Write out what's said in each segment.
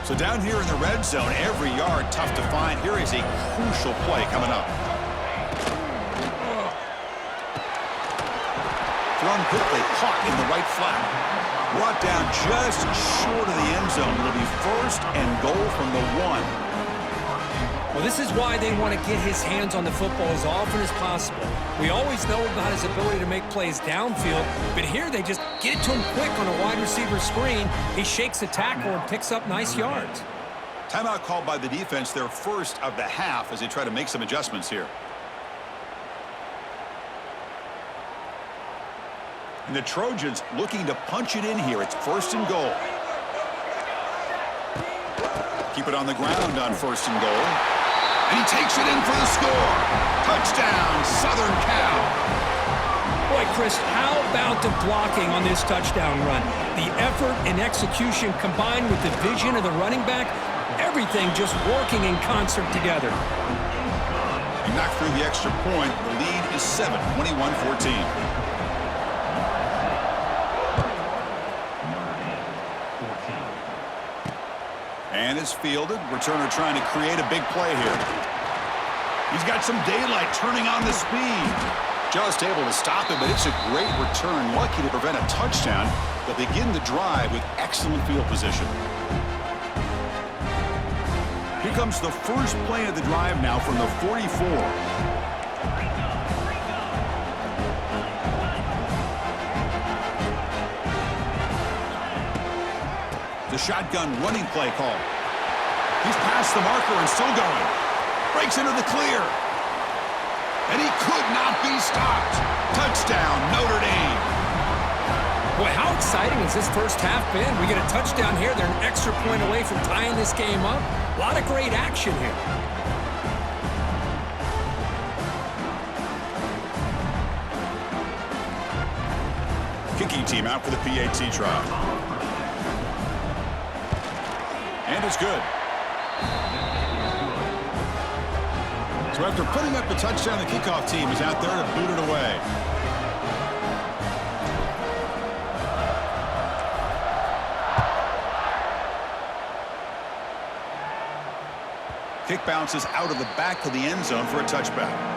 So down here in the red zone, every yard tough to find. Here is a crucial play coming up. Thrown quickly, caught in the right flat. Brought down just short of the end zone. It'll be first and goal from the 1. Well, this is why they want to get his hands on the football as often as possible. We always know about his ability to make plays downfield, but here they just get it to him quick on a wide receiver screen. He shakes the tackle and picks up nice yards. Timeout called by the defense, their first of the half, as they try to make some adjustments here. And the Trojans looking to punch it in here. It's first and goal. Keep it on the ground on first and goal. And he takes it in for the score. Touchdown, Southern Cal. Boy, Chris, how about the blocking on this touchdown run? The effort and execution combined with the vision of the running back, everything just working in concert together. He knocked through the extra point. The lead is 7, 21-14. And it's fielded. Returner trying to create a big play here. He's got some daylight turning on the speed. Just able to stop it, but it's a great return. Lucky to prevent a touchdown. They'll begin the drive with excellent field position. Here comes the first play of the drive now from the 44. The shotgun running play call. He's past the marker and still going. Breaks into the clear. And he could not be stopped. Touchdown, Notre Dame. Boy, how exciting has this first half been? We get a touchdown here. They're an extra point away from tying this game up. A lot of great action here. Kicking team out for the PAT trial. And it's good. So after putting up the touchdown, the kickoff team is out there to boot it away. Kick bounces out of the back of the end zone for a touchback.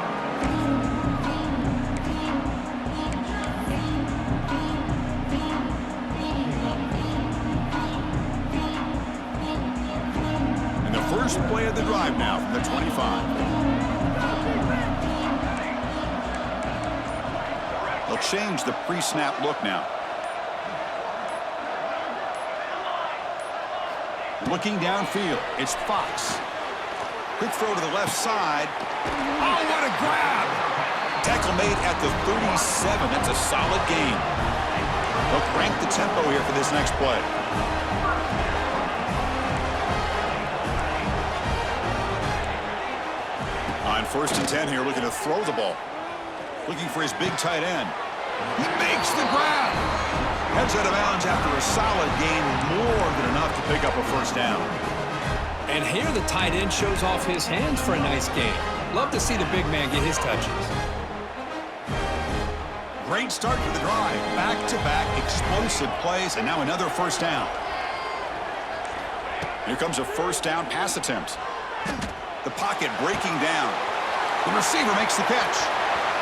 First play of the drive now from the 25. They'll change the pre-snap look now. Looking downfield, it's Fox. Quick throw to the left side. Oh, what a grab! Tackle made at the 37. That's a solid gain. They'll crank the tempo here for this next play. On first and 10 here, looking to throw the ball. Looking for his big tight end. He makes the grab. Heads out of bounds after a solid gain, more than enough to pick up a first down. And here the tight end shows off his hands for a nice gain. Love to see the big man get his touches. Great start to the drive. Back-to-back explosive plays, and now another first down. Here comes a first down pass attempt. The pocket breaking down. The receiver makes the catch.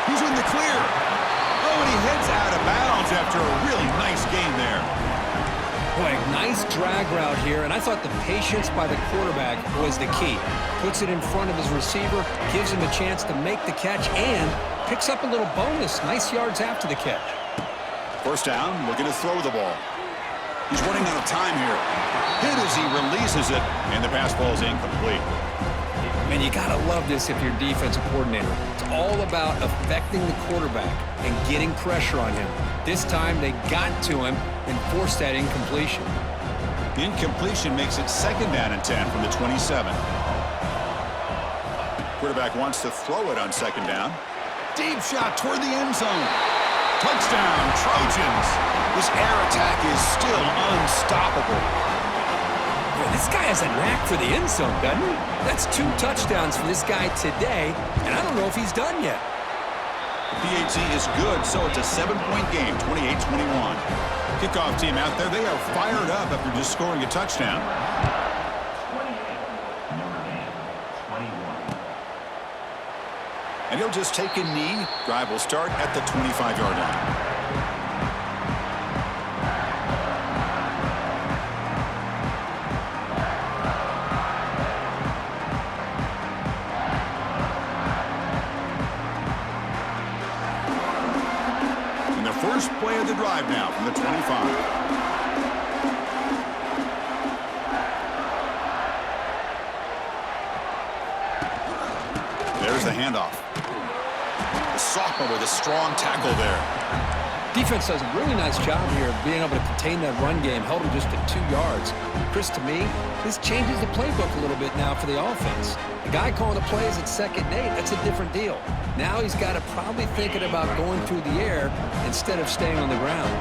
He's in the clear. Oh, and he heads out of bounds after a really nice gain there. Boy, nice drag route here, and I thought the patience by the quarterback was the key. Puts it in front of his receiver, gives him a chance to make the catch, and picks up a little bonus. Nice yards after the catch. First down, looking to throw the ball. He's running out of time here. Hit as he releases it, and the pass ball is incomplete. Man, you got to love this if you're defensive coordinator. It's all about affecting the quarterback and getting pressure on him. This time, they got to him and forced that incompletion. The incompletion makes it second down and 10 from the 27. Quarterback wants to throw it on second down. Deep shot toward the end zone. Touchdown, Trojans. This air attack is still unstoppable. Boy, this guy has a knack for the end zone, doesn't he? That's 2 touchdowns for this guy today, and I don't know if he's done yet. The PAT is good, so it's a 7-point game, 28-21. Kickoff team out there, they are fired up after just scoring a touchdown. And he'll just take a knee. Drive will start at the 25-yard line. First play of the drive now from the 25. There's the handoff. The sophomore with a strong tackle there. Defense does a really nice job here of being able to contain that run game, held him just at 2 yards. Chris, to me, this changes the playbook a little bit now for the offense. The guy calling the plays at 2nd and 8, that's a different deal. Now he's got to probably thinking about going through the air instead of staying on the ground.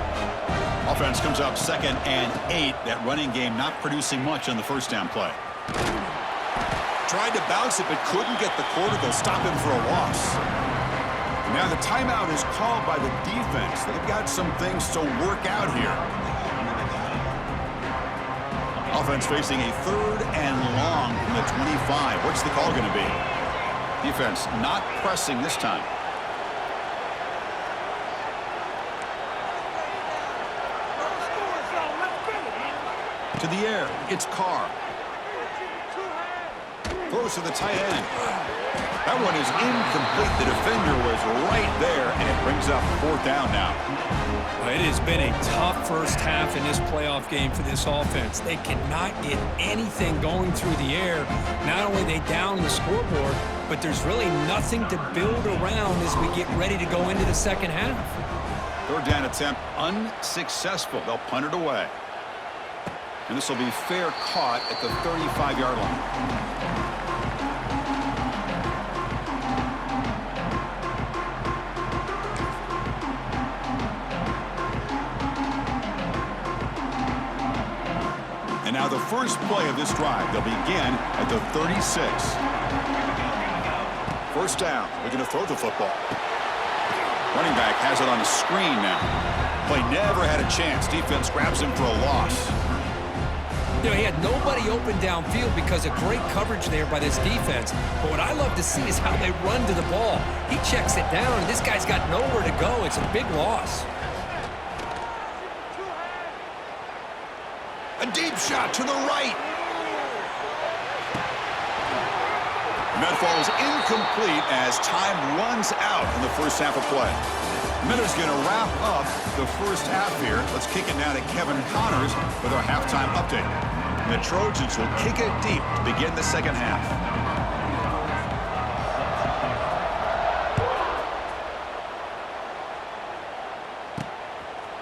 Offense comes up 2nd and 8. That running game not producing much on the first down play. Tried to bounce it, but couldn't get the quarter. They'll stop him for a loss. Now the timeout is called by the defense. They've got some things to work out here. Offense facing a 3rd and long from the 25. What's the call going to be? Defense not pressing this time. To the air, it's Carr. Throws to the tight end. That one is incomplete. The defender was right there, and it brings up 4th down now. It has been a tough first half in this playoff game for this offense. They cannot get anything going through the air. Not only are they down the scoreboard, but there's really nothing to build around as we get ready to go into the second half. 3rd down attempt unsuccessful. They'll punt it away. And this will be fair caught at the 35-yard line. And now the first play of this drive. They'll begin at the 36. First down. Looking to throw the football. Running back has it on the screen now. Play never had a chance. Defense grabs him for a loss. You know, he had nobody open downfield because of great coverage there by this defense. But what I love to see is how they run to the ball. He checks it down, and this guy's got nowhere to go. It's a big loss. A deep shot to the right. And that falls incomplete as time runs out in the first half of play. Miller's going to wrap up the first half here. Let's kick it now to Kevin Connors with our halftime update. The Trojans will kick it deep to begin the second half.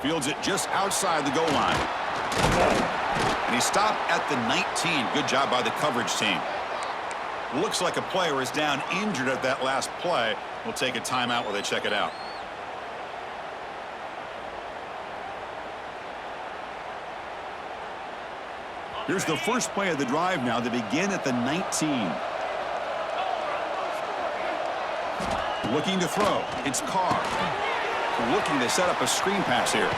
Fields it just outside the goal line. And he stopped at the 19. Good job by the coverage team. Looks like a player is down injured at that last play. We'll take a timeout while they check it out. Here's the first play of the drive now. They begin at the 19. Looking to throw. It's Carr. Looking to set up a screen pass here.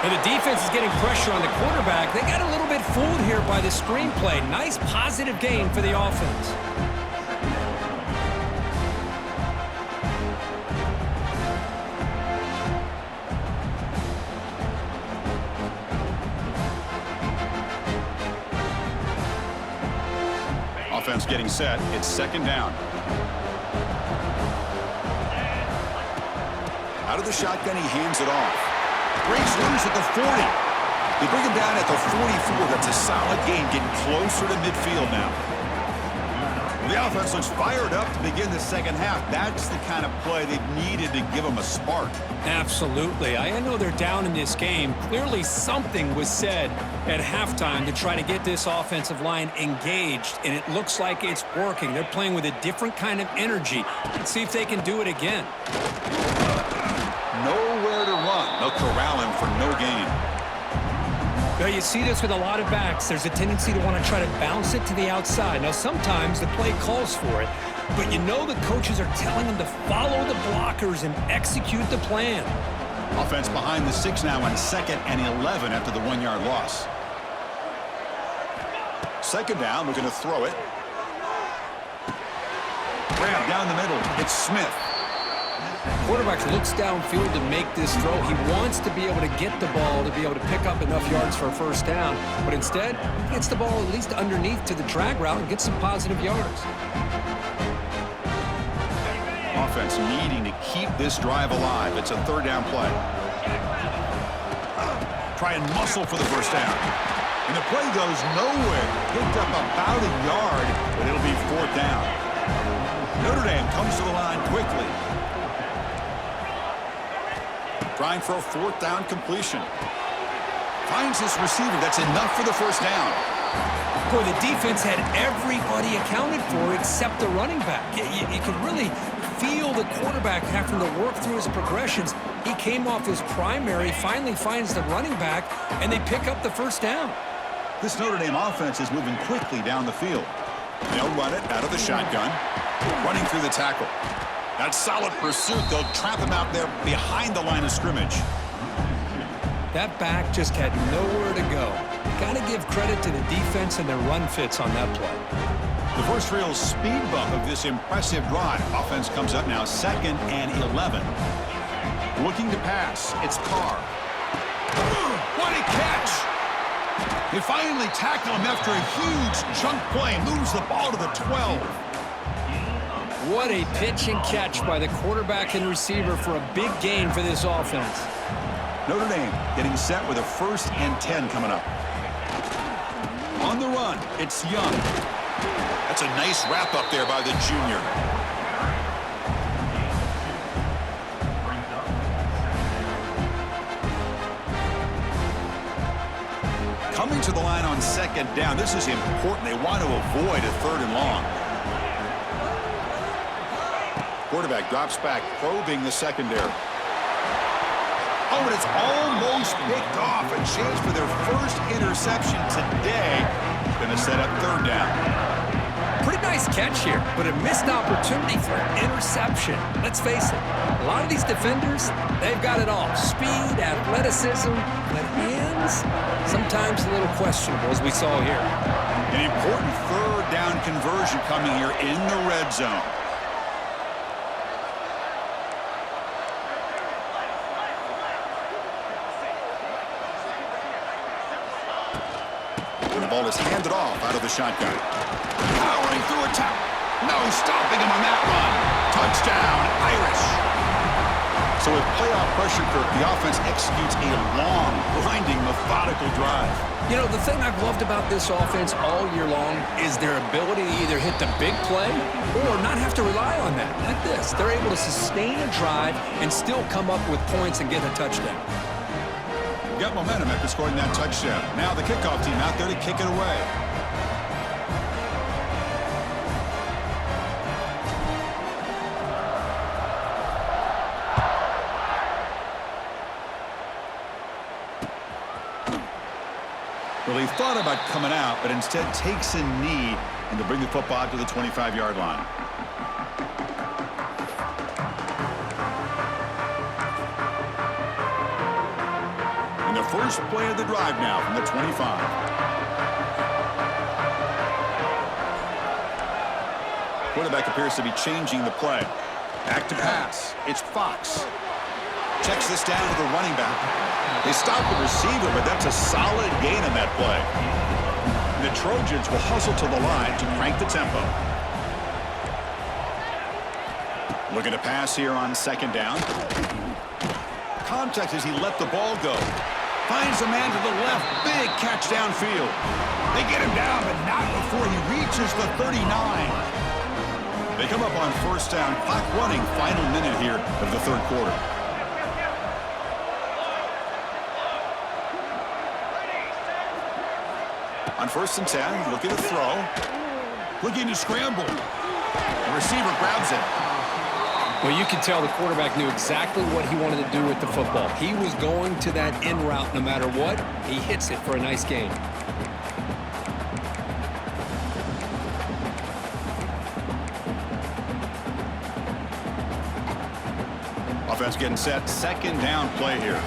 And the defense is getting pressure on the quarterback. They got a little bit fooled here by the screenplay. Nice positive gain for the offense. Offense getting set. It's second down. Out of the shotgun, he hands it off. Breaks loose at the 40. They bring him down at the 44. That's a solid gain, getting closer to midfield now. The offense looks fired up to begin the second half. That's the kind of play they've needed to give them a spark. Absolutely. I know they're down in this game. Clearly something was said at halftime to try to get this offensive line engaged, and it looks like it's working. They're playing with a different kind of energy. Let's see if they can do it again. Nowhere to run. They'll corral him for no gain. Now, you see this with a lot of backs. There's a tendency to want to try to bounce it to the outside. Now, sometimes the play calls for it, but you know the coaches are telling them to follow the blockers and execute the plan. Offense behind the 6 now on second and 11 after the 1-yard loss. Second down, we're going to throw it. Grabbed down the middle. It's Smith. Quarterback looks downfield to make this throw. He wants to be able to get the ball to be able to pick up enough yards for a first down, but instead, he gets the ball at least underneath to the drag route and gets some positive yards. Offense needing to keep this drive alive. It's a third down play. Try and muscle for the first down. And the play goes nowhere. Picked up about a yard, but it'll be fourth down. Notre Dame comes to the line quickly. Trying for a fourth down completion. Finds this receiver. That's enough for the first down. Boy, the defense had everybody accounted for except the running back. You could really feel the quarterback having to work through his progressions. He came off his primary, finally finds the running back, and they pick up the first down. This Notre Dame offense is moving quickly down the field. They'll run it out of the shotgun. Running through the tackle. That's solid pursuit. They'll trap him out there behind the line of scrimmage. That back just had nowhere to go. Got to give credit to the defense and their run fits on that play. The first real speed bump of this impressive drive. Offense comes up now 2nd and 11. Looking to pass. It's Carr. What a catch! They finally tackle him after a huge chunk play. Moves the ball to the 12. What a pitch and catch by the quarterback and receiver for a big gain for this offense. Notre Dame getting set with a 1st and 10 coming up. On the run, it's Young. That's a nice wrap up there by the junior. Coming to the line on 2nd down. This is important. They want to avoid a 3rd and long. Quarterback drops back, probing the secondary. Oh, and it's almost picked off. A chance for their first interception today. Going to set up 3rd down. Pretty nice catch here, but a missed opportunity for an interception. Let's face it, a lot of these defenders, they've got it all. Speed, athleticism, but hands, sometimes a little questionable, as we saw here. An important 3rd down conversion coming here in the red zone. Ball is handed off out of the shotgun. Powering through a tackle. No stopping him on that run. Touchdown, Irish. So with playoff pressure, Kirk, the offense executes a long, grinding, methodical drive. You know, the thing I've loved about this offense all year long is their ability to either hit the big play or not have to rely on that. Like this. They're able to sustain a drive and still come up with points and get a touchdown. Got momentum after scoring that touchdown. Now the kickoff team out there to kick it away. Well, he thought about coming out, but instead takes a knee and to bring the football to the 25-yard line. First play of the drive now from the 25. Quarterback appears to be changing the play. Back to pass. It's Fox. Checks this down to the running back. They stop the receiver, but that's a solid gain on that play. And the Trojans will hustle to the line to crank the tempo. Looking to pass here on 2nd down. Contact as he let the ball go. Finds a man to the left. Big catch downfield. They get him down, but not before he reaches the 39. They come up on 1st down. Clock running. Final minute here of the 3rd quarter. On 1st and 10, looking to throw. Looking to scramble. The receiver grabs it. Well, you can tell the quarterback knew exactly what he wanted to do with the football. He was going to that in route no matter what. He hits it for a nice gain. Offense getting set. 2nd down play here.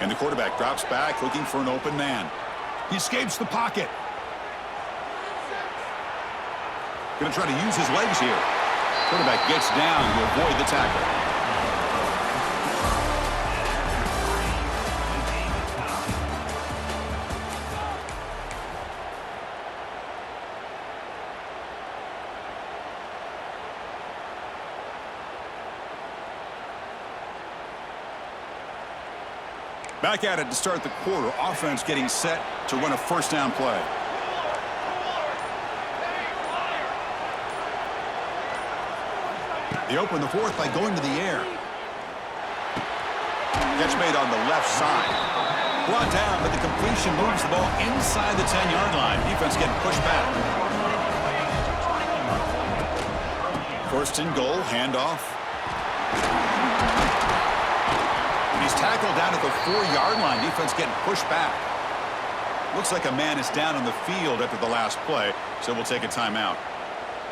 And the quarterback drops back looking for an open man. He escapes the pocket. Going to try to use his legs here. Quarterback gets down to avoid the tackle. Back at it to start the quarter. Offense getting set to run a first down play. They open the fourth by going to the air. Catch made on the left side. Brought down, but the completion moves the ball inside the 10-yard line. Defense getting pushed back. First and goal, handoff. He's tackled down at the 4-yard line. Defense getting pushed back. Looks like a man is down on the field after the last play, so we'll take a timeout.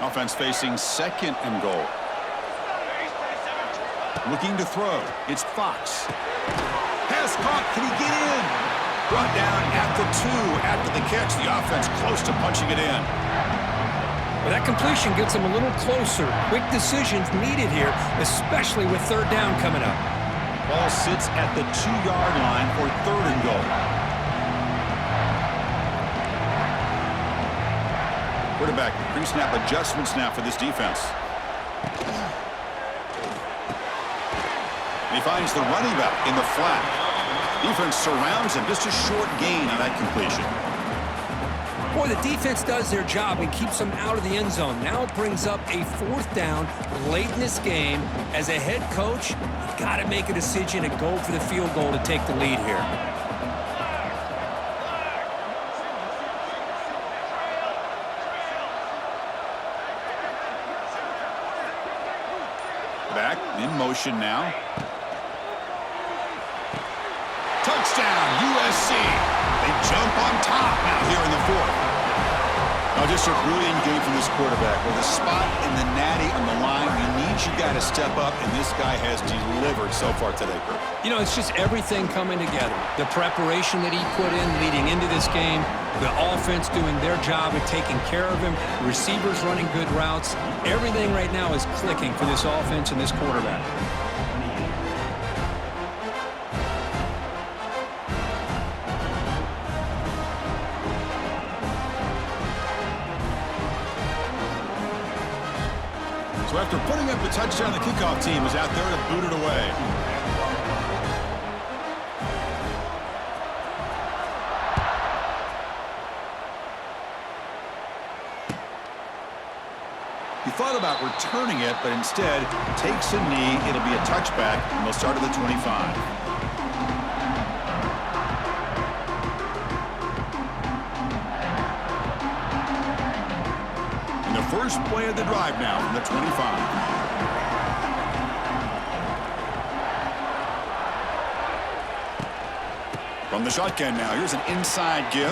Offense facing second and goal. Looking to throw. It's Fox. Pass caught. Can he get in? Brought down at the 2 after the catch. The offense close to punching it in. Well, that completion gets them a little closer. Quick decisions needed here, especially with third down coming up. Ball sits at the 2-yard line for third and goal. Quarterback pre-snap adjustments now for this defense. And he finds the running back in the flat. Defense surrounds him. Just a short gain on that completion. Boy, the defense does their job and keeps them out of the end zone. Now it brings up a fourth down late in this game. As a head coach, you got to make a decision and go for the field goal to take the lead here. Back in motion now. Touchdown, USC. They jump on top now here in the fourth. Now just a brilliant game from this quarterback. With a spot in the natty on the line, you need your guy to step up, and this guy has delivered so far today, Kurt. You know, it's just everything coming together. The preparation that he put in leading into this game, the offense doing their job of taking care of him, receivers running good routes. Everything right now is clicking for this offense and this quarterback. So after putting up the touchdown, the kickoff team is out there to boot it away. He thought about returning it, but instead takes a knee. It'll be a touchback, and they'll start at the 25. First play of the drive now from the 25. From the shotgun now, here's an inside give.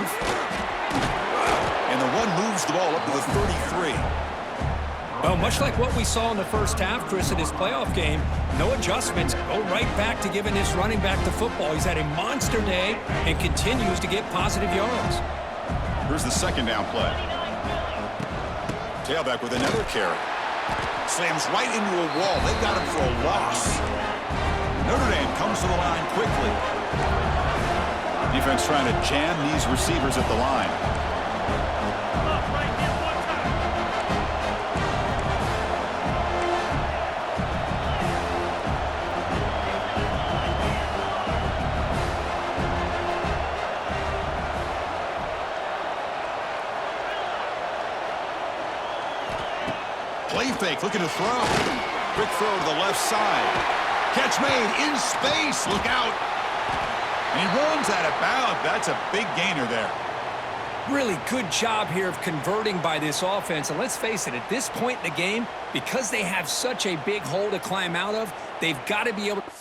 And the one moves the ball up to the 33. Well, much like what we saw in the first half, Chris, in his playoff game, no adjustments. Go right back to giving his running back the football. He's had a monster day and continues to get positive yards. Here's the second down play. Tailback with another carry. Slams right into a wall. They've got him for a loss. Notre Dame comes to the line quickly. Defense trying to jam these receivers at the line. Play fake, looking to throw. Quick throw to the left side. Catch made in space. Look out. And he runs out of bounds. That's a big gainer there. Really good job here of converting by this offense. And let's face it, at this point in the game, because they have such a big hole to climb out of, they've got to be able to...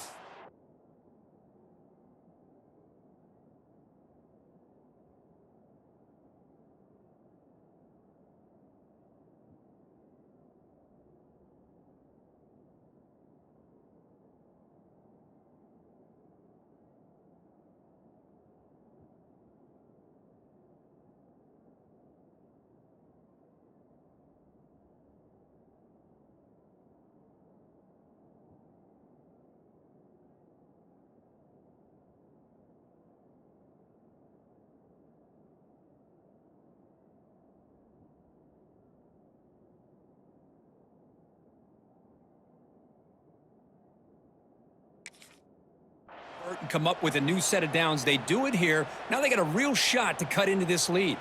and come up with a new set of downs. They do it here. Now they got a real shot to cut into this lead.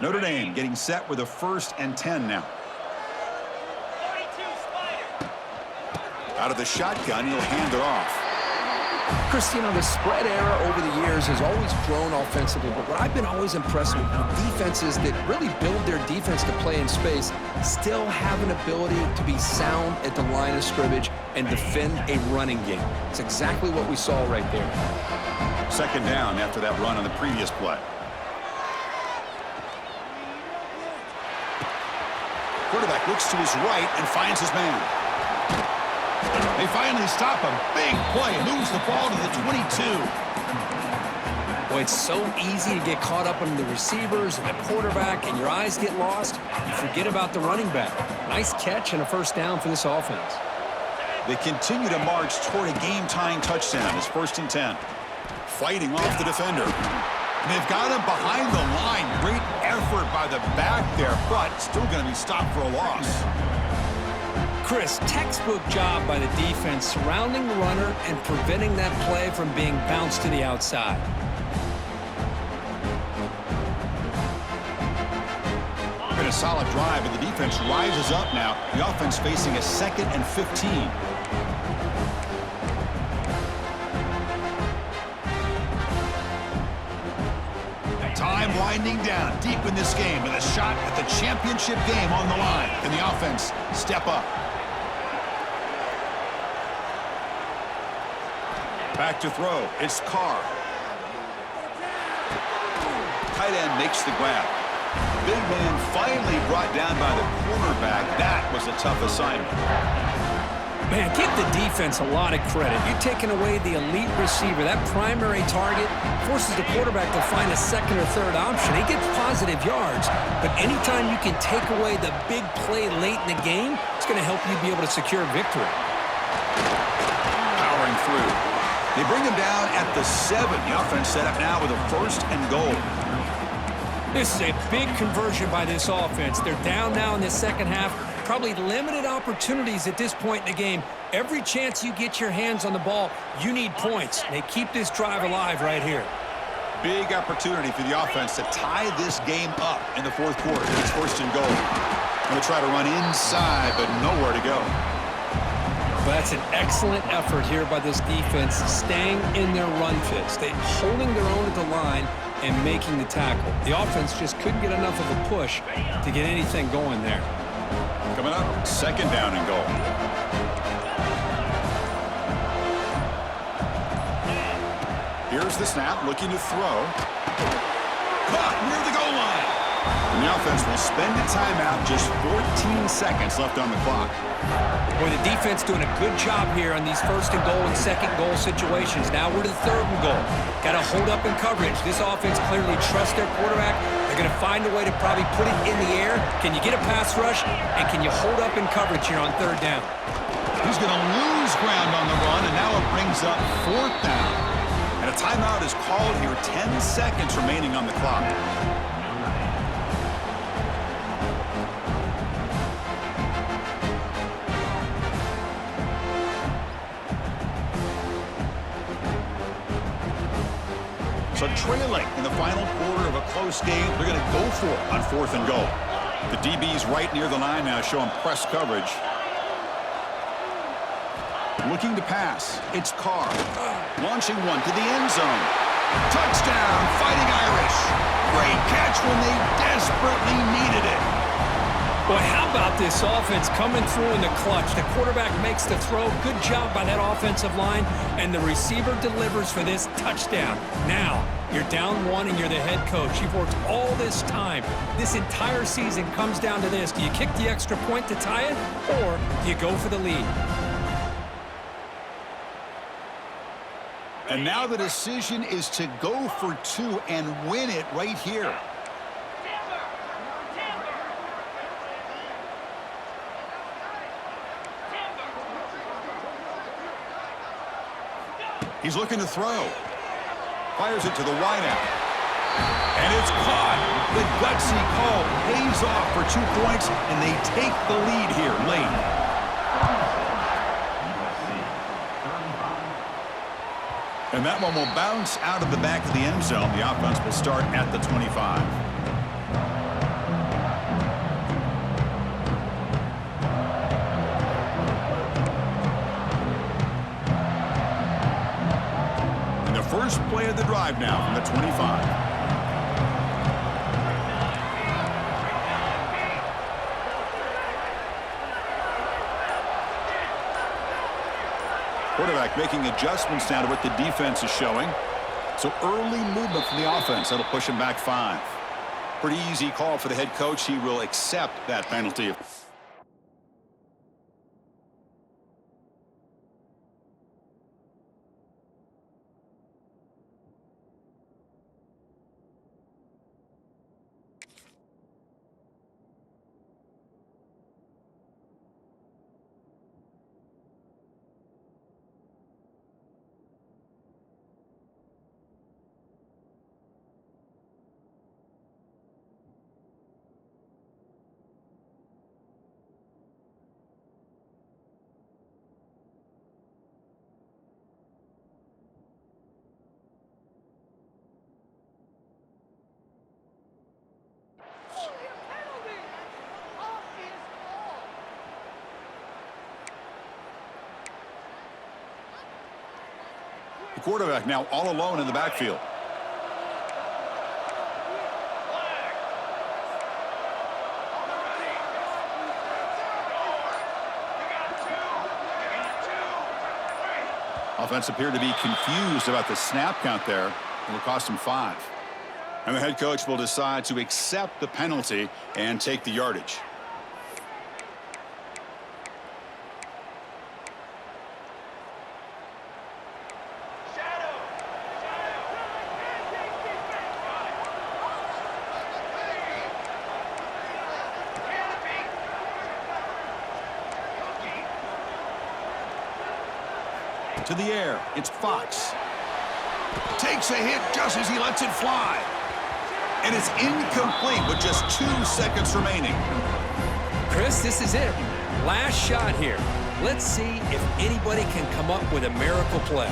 Notre Dame getting set with a 1st and 10 now. Out of the shotgun, he'll hand it off. Christian, the spread era over the years has always grown offensively, but what I've been always impressed with defenses that really build their defense to play in space still have an ability to be sound at the line of scrimmage and defend a running game. It's exactly what we saw right there. 2nd down after that run on the previous play. Quarterback looks to his right and finds his man. They finally stop him. Big play. Moves the ball to the 22. Boy, it's so easy to get caught up on the receivers and the quarterback, and your eyes get lost. You forget about the running back. Nice catch and a 1st down for this offense. They continue to march toward a game-tying touchdown. It's 1st and 10. Fighting off the defender. And they've got him behind the line. Great effort by the back there, but still going to be stopped for a loss. Chris, textbook job by the defense surrounding the runner and preventing that play from being bounced to the outside. Been a solid drive, and the defense rises up now. The offense facing a 2nd and 15. Time winding down deep in this game with a shot at the championship game on the line. Can the offense step up? Back to throw. It's Carr. Tight end makes the grab. Big man finally brought down by the cornerback. That was a tough assignment. Man, give the defense a lot of credit. You're taking away the elite receiver. That primary target forces the quarterback to find a 2nd or 3rd option. He gets positive yards, but anytime you can take away the big play late in the game, it's going to help you be able to secure victory. Powering through. They bring him down at the 7. The offense set up now with a 1st and goal. This is a big conversion by this offense. They're down now in the 2nd half. Probably limited opportunities at this point in the game. Every chance you get your hands on the ball, you need points. They keep this drive alive right here. Big opportunity for the offense to tie this game up in the 4th quarter. It's 1st and goal. Going to try to run inside, but nowhere to go. But that's an excellent effort here by this defense, staying in their run fits. They holding their own at the line and making the tackle. The offense just couldn't get enough of a push to get anything going there. Coming up, 2nd down and goal. Here's the snap, looking to throw. Caught near the goal line. And the offense will spend a timeout, just 14 seconds left on the clock. Boy, the defense doing a good job here on these 1st and goal and 2nd goal situations. Now we're to the 3rd and goal. Got to hold up in coverage. This offense clearly trusts their quarterback. They're going to find a way to probably put it in the air. Can you get a pass rush? And can you hold up in coverage here on 3rd down? He's going to lose ground on the run, and now it brings up 4th down. And a timeout is called here. 10 seconds remaining on the clock. So trailing in the final quarter of a close game, they're going to go for it on 4th and goal. The DB's right near the line now, showing press coverage. Looking to pass. It's Carr. Launching one to the end zone. Touchdown, Fighting Irish. Great catch when they desperately needed it. Boy, how about this offense coming through in the clutch? The quarterback makes the throw. Good job by that offensive line. And the receiver delivers for this touchdown. Now, you're down 1 and you're the head coach. You've worked all this time. This entire season comes down to this. Do you kick the extra point to tie it, or do you go for the lead? And now the decision is to go for 2 and win it right here. He's looking to throw. Fires it to the wideout. And it's caught. The gutsy call pays off for 2 points, and they take the lead here late. And that one will bounce out of the back of the end zone. The offense will start at the 25. And the first play of the drive now from the 25. Quarterback making adjustments now to what the defense is showing. So early movement from the offense. That'll push him back 5. Pretty easy call for the head coach. He will accept that penalty. The quarterback now all alone in the backfield. Offense appeared to be confused about the snap count there. It'll cost him 5. And the head coach will decide to accept the penalty and take the yardage. To the air, it's Fox. Takes a hit just as he lets it fly. And it's incomplete with just 2 seconds remaining. Chris, this is it. Last shot here. Let's see if anybody can come up with a miracle play.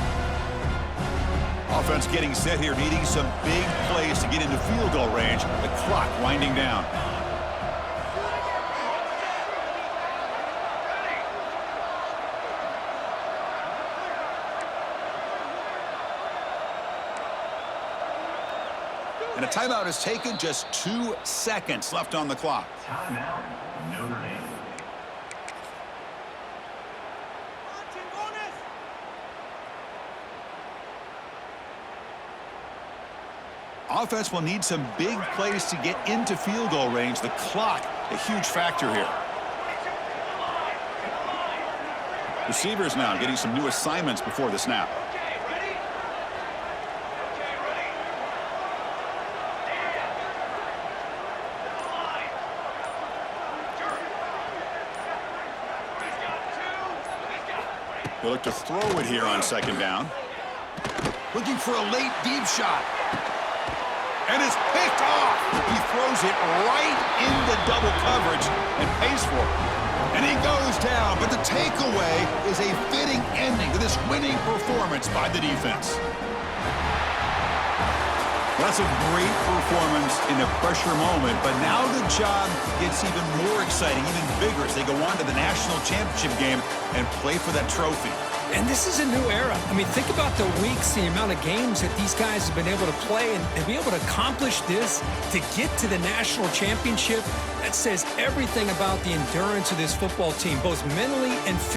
Offense getting set here, needing some big plays to get into field goal range. The clock winding down. And a timeout is taken, just 2 seconds left on the clock. Timeout, Notre Dame. Offense will need some big plays to get into field goal range. The clock, a huge factor here. Receivers now getting some new assignments before the snap. They look to throw it here on second down. Looking for a late deep shot. And it's picked off. He throws it right into double coverage and pays for it. And he goes down, but the takeaway is a fitting ending to this winning performance by the defense. Well, that's a great performance in a pressure moment, but now the job gets even more exciting, even bigger as they go on to the national championship game and play for that trophy. And this is a new era. I mean, think about the weeks, the amount of games that these guys have been able to play, and to be able to accomplish this, to get to the national championship, that says everything about the endurance of this football team, both mentally and physically.